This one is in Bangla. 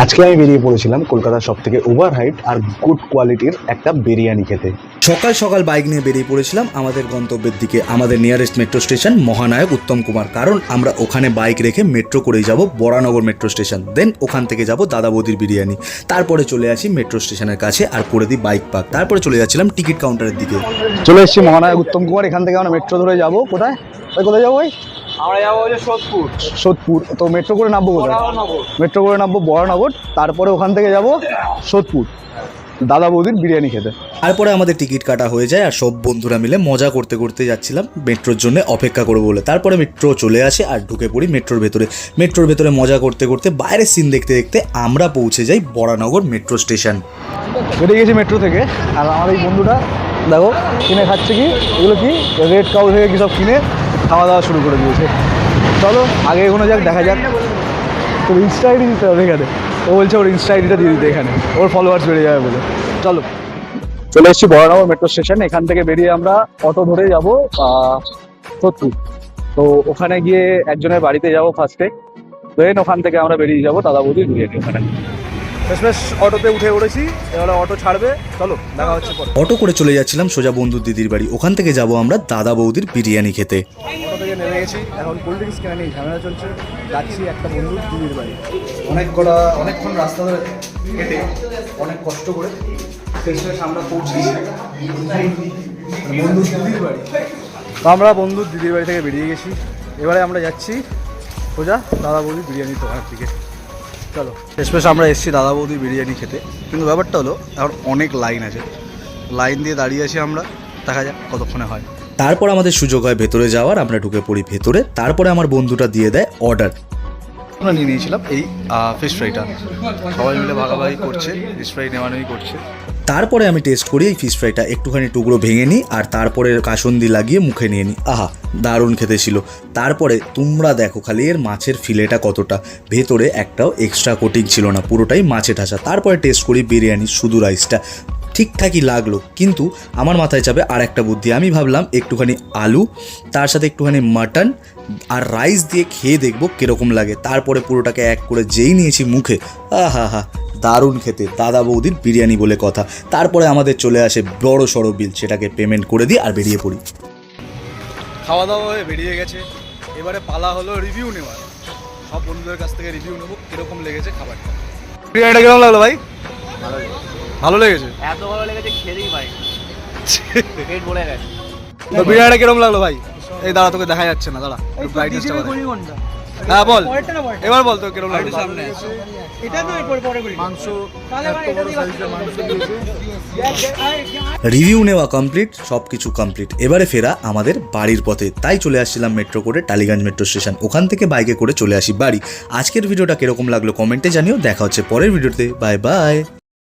আজকে আমি বেরিয়ে পড়েছিলাম কলকাতার সবথেকে ওভার হাইট আর গুড কোয়ালিটির একটা বিরিয়ানি খেতে। সকাল সকাল বাইক নিয়ে বেরিয়ে পড়েছিলাম আমাদের গন্তব্যের দিকে, আমাদের নিয়ারেস্ট মেট্রো স্টেশন মহানায়ক উত্তম কুমার। কারণ আমরা ওখানে বাইক রেখে মেট্রো করেই যাব বরানগর মেট্রো স্টেশন, দেন ওখান থেকে যাব দাদা বৌদির বিরিয়ানি, তারপরে চলে আসি মেট্রো স্টেশনের কাছে আর করে দিই বাইক পার্ক, তারপরে চলে যাচ্ছিলাম টিকিট কাউন্টারের দিকে। চলে এসেছি মহানায়ক উত্তম কুমার। এখান থেকে আমরা মেট্রো ধরে যাবো কোথায়? কোথায় যাবো ভাই? আমরা যাবো সোদপুর। সোদপুর। তো মেট্রো করে নামবো কোথায়? মেট্রো করে নামবো বরানগর, তারপরে ওখান থেকে যাব সোদপুর দাদা বৌদির বিরিয়ানি খেতে। তারপরে আমাদের টিকিট কাটা হয়ে যায় আর সব বন্ধুরা মিলে মজা করতে করতে যাচ্ছিলাম মেট্রোর জন্য অপেক্ষা করবো বলে। তারপরে মেট্রো চলে আসে আর ঢুকে পড়ি মেট্রোর ভেতরে। মেট্রোর ভেতরে মজা করতে করতে বাইরের সিন দেখতে দেখতে আমরা পৌঁছে যাই বরানগর মেট্রো স্টেশন। বেরিয়ে গেছি মেট্রো থেকে, আর আমার এই বন্ধুটা দেখো কিনে খাচ্ছে কি, এগুলো কি রেড কাউ থেকে কী সব কিনে খাওয়া দাওয়া শুরু করে দিয়েছে। চলো আগে এগোনো যাক, দেখা যাক। তোর ইনস্টা আইডি দিতে হবে এখানে। ও বলছে ওর ইনস্টা আইডিটা দিয়ে দিতে এখানে, ওর ফলোয়ার্স বেড়ে যাবে বলে। চলো চলে এসেছি বরানগর মেট্রো স্টেশন। এখান থেকে বেরিয়ে আমরা অটো ধরে যাবো সোদপুর। তো ওখানে গিয়ে একজনের বাড়িতে যাবো ফার্স্টে, দেন ওখান থেকে আমরা বেরিয়ে যাবো দাদা বৌদির বিরিয়ানি ওখানে। বেশ অটোতে উঠে পড়েছি, এবার অটো ছাড়বে, চলো দেখা হচ্ছে পরে। অটো করে চলে যাচ্ছিলাম সোজা বন্ধুর দিদির বাড়ি, ওখান থেকে যাব আমরা দাদা বৌদির বিরিয়ানি খেতে। অটো থেকে নেমে গেছি, এখন কোল্ড ড্রিঙ্কস কেনা নেই, ঝামেলা চলছে। যাচ্ছি একটা বন্ধুর দিদির বাড়ি। অনেকক্ষণ রাস্তা ধরে হেঁটে অনেক কষ্ট করে শেষমেশ আমরা পৌঁছেছি বন্ধুর দিদির বাড়ি। তো আমরা বন্ধুর দিদির বাড়ি থেকে বেরিয়ে গেছি, এবারে আমরা যাচ্ছি সোজা দাদা বৌদির বিরিয়ানির দোকানের দিকে। চলো শেষমেশ আমরা এসেছি দাদা বৌদির বিরিয়ানি খেতে, কিন্তু ব্যাপারটা হলো এখন অনেক লাইন আছে, লাইন দিয়ে দাঁড়িয়ে আছি আমরা, দেখা যাক কতক্ষণে হয়। তারপর আমাদের সুযোগ হয় ভেতরে যাওয়ার, আমরা ঢুকে পড়ি ভেতরে। তারপরে আমার বন্ধুটা দিয়ে দেয় অর্ডার। আমরা নিয়ে নিয়েছিলাম এই ফিশ ফ্রাইটা, সবাই মিলে ভাগাভাগি করছে, ফিশ ফ্রাই নেওয়ানোই করছে। তারপরে আমি টেস্ট করি এই ফিশ ফ্রাইটা, একটুখানি টুকরো ভেঙে নিই আর তারপরে কাসুন্দি লাগিয়ে মুখে নিয়ে নিই। আহা, দারুণ খেতে ছিল। তারপরে তোমরা দেখো খালি এর মাছের ফিলেটা কতটা, ভেতরে একটাও এক্সট্রা কোটিং ছিল না, পুরোটাই মাছে ঠাসা। তারপরে টেস্ট করি বিরিয়ানি, শুধু রাইসটা ঠিকঠাকই লাগলো, কিন্তু আমার মাথায় চাপে আর একটা বুদ্ধি। আমি ভাবলাম একটুখানি আলু, তার সাথে একটুখানি মাটন আর রাইস দিয়ে খেয়ে দেখবো কীরকম লাগে। তারপরে পুরোটাকে এক করে যেই নিয়েছি মুখে, আহা হা, দারুণ খেতে, দাদা বৌদির বিরিয়ানি বলে কথা। তারপরে আমাদের চলে আসে বড় সড়ো বিল, সেটাকে পেমেন্ট করে দিই আর বেরিয়ে পড়ি। খাওয়া দাওয়া হয়ে বেরিয়ে গেছে, এবারে পালা হলো রিভিউ নেওয়ার। সব বন্ধুদের কাছ থেকে রিভিউ নেবো কীরকম লেগেছে খাবারটা। বিরিয়ানিটা কেমন লাগলো ভাই? ভালো লেগেছে, এত ভালো লেগেছে খেলেই ভাই পেট ভরে গেছে। তো বিরিয়ানিটা কিরকম লাগলো ভাই? এই দাঁড়া, তোকে দেখা যাচ্ছে না, দাঁড়া ব্রাইটনেসটা বাড়া। হ্যাঁ বল, এবার বল তো কিরকম লাগলো। সামনে এটা তো পরে মাংস এত বড় সাইজের মাংস দিয়েছে। রিভিউ নেওয়া কমপ্লিট, সব কিছু কমপ্লিট। এবারে ফেরা আমাদের বাড়ির পথে, তাই চলে আসছিলাম মেট্রো করে টালিগঞ্জ মেট্রো স্টেশন, ওখান থেকে বাইকে করে চলে আসি বাড়ি। আজকের ভিডিওটা কিরকম লাগলো কমেন্টে জানিও। দেখা হচ্ছে পরের ভিডিওতে, বাই বাই।